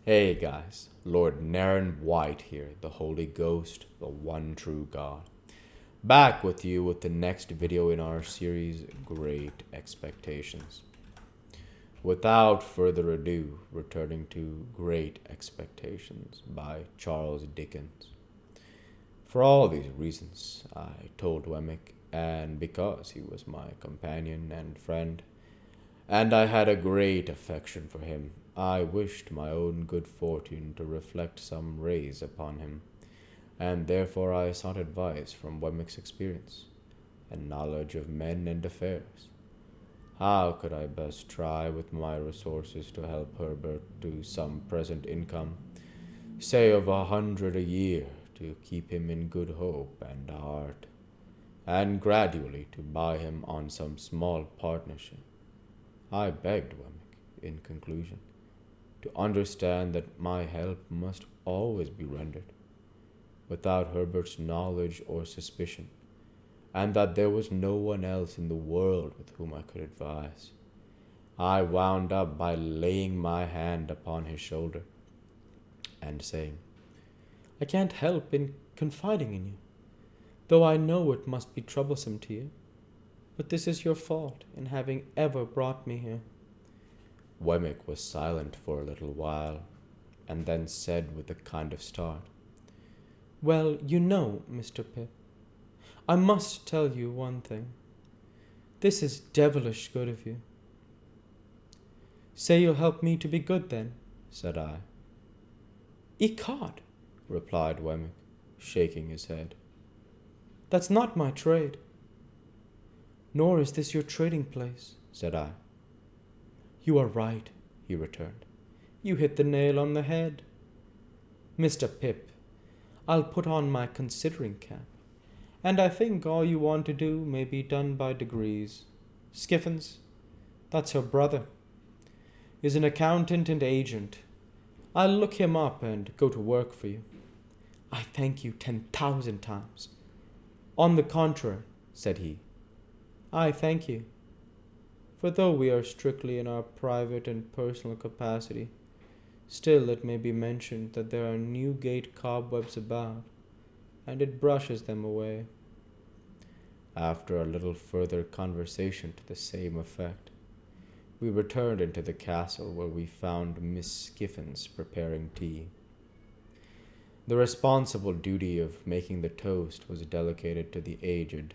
Hey guys, Lord Naren White here, the Holy Ghost, the one true God. Back with you with the next video in our series, Great Expectations. Without further ado, returning to Great Expectations by Charles Dickens. For all these reasons, I told Wemmick, and because he was my companion and friend, and I had a great affection for him, I wished my own good fortune to reflect some rays upon him, and therefore I sought advice from Wemmick's experience and knowledge of men and affairs. How could I best try with my resources to help Herbert to some present income, say of 100 a year, to keep him in good hope and heart, and gradually to buy him on some small partnership? I begged Wemmick, in conclusion, to understand that my help must always be rendered without Herbert's knowledge or suspicion, and that there was no one else in the world with whom I could advise. I wound up by laying my hand upon his shoulder and saying, "I can't help in confiding in you, though I know it must be troublesome to you. But this is your fault in having ever brought me here." Wemmick was silent for a little while, and then said with a kind of start, "Well, you know, Mr. Pip, I must tell you one thing. This is devilish good of you." "Say you'll help me to be good, then," said I. "Ecod," replied Wemmick, shaking his head, "that's not my trade." "Nor is this your trading place," said I. "You are right," he returned. "You hit the nail on the head. Mr. Pip, I'll put on my considering cap, and I think all you want to do may be done by degrees. Skiffins, that's her brother, is an accountant and agent. I'll look him up and go to work for you." "I thank you 10,000 times." "On the contrary," said he, "I thank you. For though we are strictly in our private and personal capacity, still it may be mentioned that there are Newgate cobwebs about, and it brushes them away." After a little further conversation to the same effect, we returned into the castle, where we found Miss Skiffins preparing tea. The responsible duty of making the toast was delegated to the aged,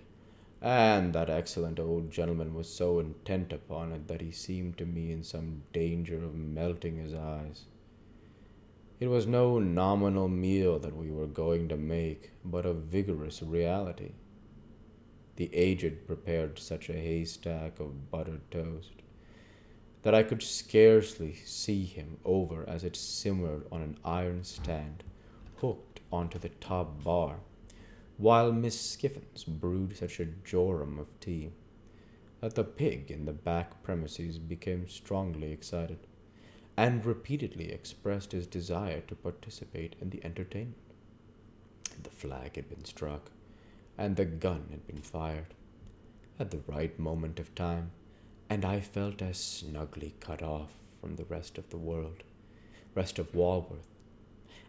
and that excellent old gentleman was so intent upon it that he seemed to me in some danger of melting his eyes. It was no nominal meal that we were going to make, but a vigorous reality. The aged prepared such a haystack of buttered toast that I could scarcely see him over as it simmered on an iron stand hooked onto the top bar, while Miss Skiffins brewed such a jorum of tea that the pig in the back premises became strongly excited, and repeatedly expressed his desire to participate in the entertainment. The flag had been struck, and the gun had been fired, at the right moment of time, and I felt as snugly cut off from the rest of the world, rest of Walworth,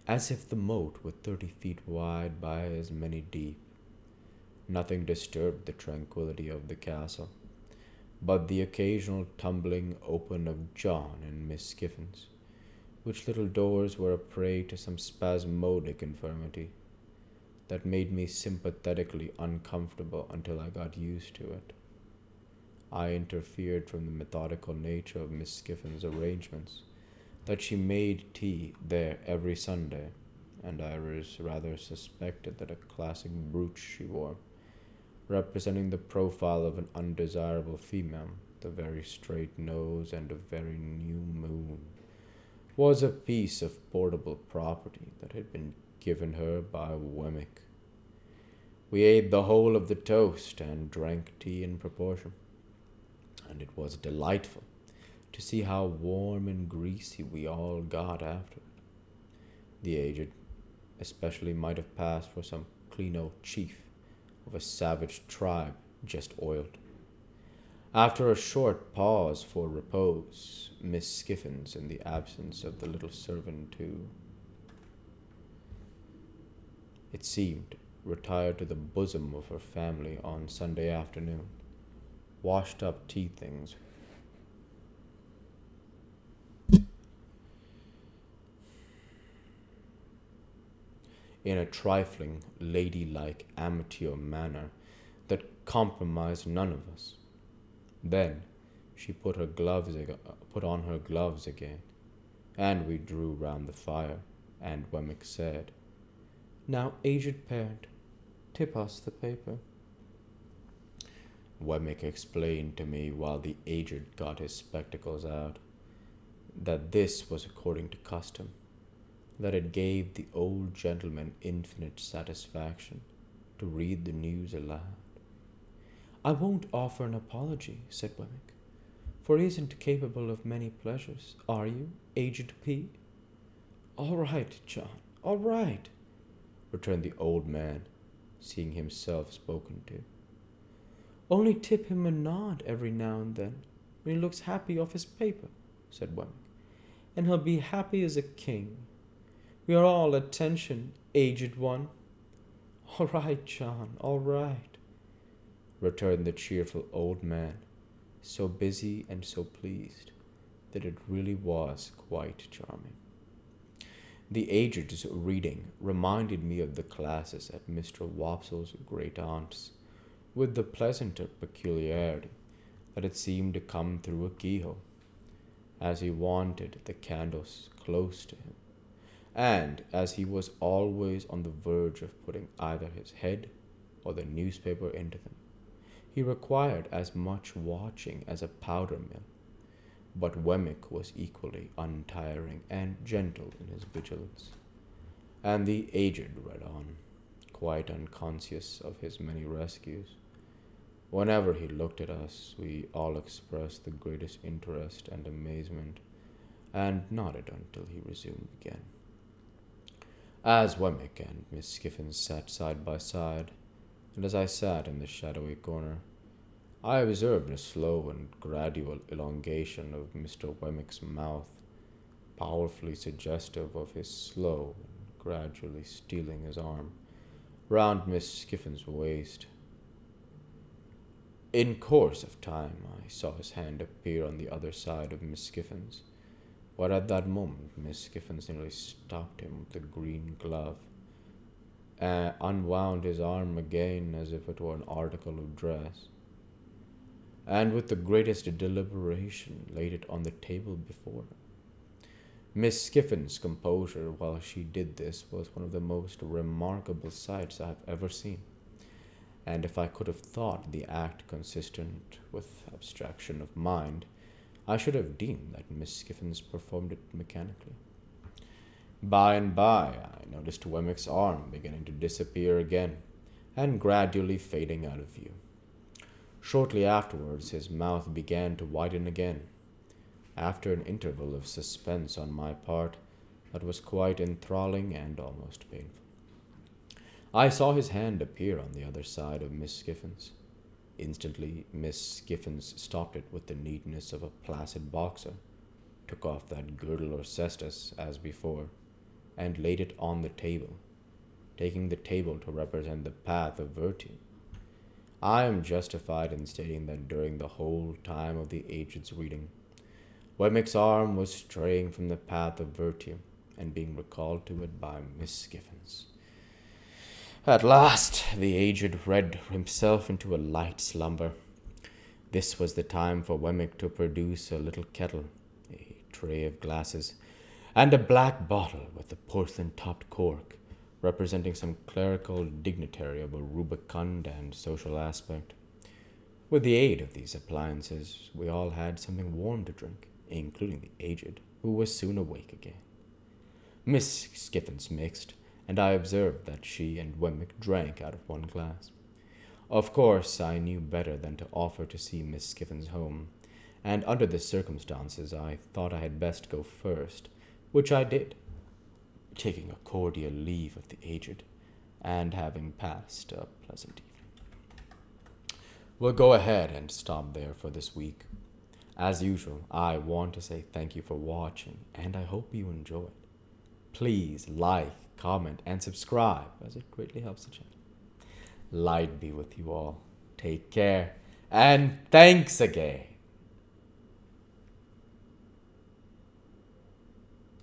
as if the moat were 30 feet wide by as many deep. Nothing disturbed the tranquillity of the castle, but the occasional tumbling open of John and Miss Skiffins, which little doors were a prey to some spasmodic infirmity that made me sympathetically uncomfortable until I got used to it. I interfered from the methodical nature of Miss Skiffins' arrangements that she made tea there every Sunday, and I rather suspected that a classic brooch she wore, representing the profile of an undesirable female, the very straight nose and a very new moon, was a piece of portable property that had been given her by Wemmick. We ate the whole of the toast and drank tea in proportion, and it was delightful to see how warm and greasy we all got after it. The aged especially might have passed for some Clino chief of a savage tribe just oiled. After a short pause for repose, Miss Skiffins, in the absence of the little servant who, it seemed, retired to the bosom of her family on Sunday afternoon, washed up tea things in a trifling, ladylike, amateur manner that compromised none of us. Then she put on her gloves again, and we drew round the fire, and Wemmick said, "Now, aged parent, tip us the paper." Wemmick explained to me while the aged got his spectacles out that this was according to custom, that it gave the old gentleman infinite satisfaction to read the news aloud. "I won't offer an apology," said Wemmick, "for he isn't capable of many pleasures, are you, aged P?" "All right, John, all right," returned the old man, seeing himself spoken to. "Only tip him a nod every now and then, when he looks happy off his paper," said Wemmick, "and he'll be happy as a king. We are all attention, aged one." "All right, John, all right," returned the cheerful old man, so busy and so pleased that it really was quite charming. The aged's reading reminded me of the classes at Mr. Wopsle's great-aunt's, with the pleasanter peculiarity that it seemed to come through a keyhole, as he wanted the candles close to him, and as he was always on the verge of putting either his head or the newspaper into them. He required as much watching as a powder mill, but Wemmick was equally untiring and gentle in his vigilance, and the aged read on, quite unconscious of his many rescues. Whenever he looked at us, we all expressed the greatest interest and amazement, and nodded until he resumed again. As Wemmick and Miss Skiffins sat side by side, and as I sat in the shadowy corner, I observed a slow and gradual elongation of Mr. Wemmick's mouth, powerfully suggestive of his slow and gradually stealing his arm round Miss Skiffins' waist. In course of time, I saw his hand appear on the other side of Miss Skiffins, but at that moment Miss Skiffins nearly stopped him with the green glove, and unwound his arm again as if it were an article of dress, and with the greatest deliberation laid it on the table before her. Miss Skiffins' composure while she did this was one of the most remarkable sights I have ever seen, and if I could have thought the act consistent with abstraction of mind, I should have deemed that Miss Skiffins performed it mechanically. By and by, I noticed Wemmick's arm beginning to disappear again, and gradually fading out of view. Shortly afterwards, his mouth began to widen again, after an interval of suspense on my part that was quite enthralling and almost painful. I saw his hand appear on the other side of Miss Skiffins. Instantly, Miss Skiffins stopped it with the neatness of a placid boxer, took off that girdle or cestus, as before, and laid it on the table, taking the table to represent the path of virtue. I am justified in stating that during the whole time of the aged's reading, Wemmick's arm was straying from the path of virtue, and being recalled to it by Miss Skiffins. At last the aged read himself into a light slumber. This was the time for Wemmick to produce a little kettle, a tray of glasses, and a black bottle with a porcelain-topped cork, representing some clerical dignitary of a rubicund and social aspect. With the aid of these appliances, we all had something warm to drink, including the aged, who was soon awake again. Miss Skiffins mixed, and I observed that she and Wemmick drank out of one glass. Of course, I knew better than to offer to see Miss Skiffins home, and under the circumstances I thought I had best go first, which I did, taking a cordial leave of the aged, and having passed a pleasant evening. We'll go ahead and stop there for this week. As usual, I want to say thank you for watching, and I hope you enjoyed. Please like, comment, and subscribe, as it greatly helps the channel. Light be with you all. Take care, and thanks again.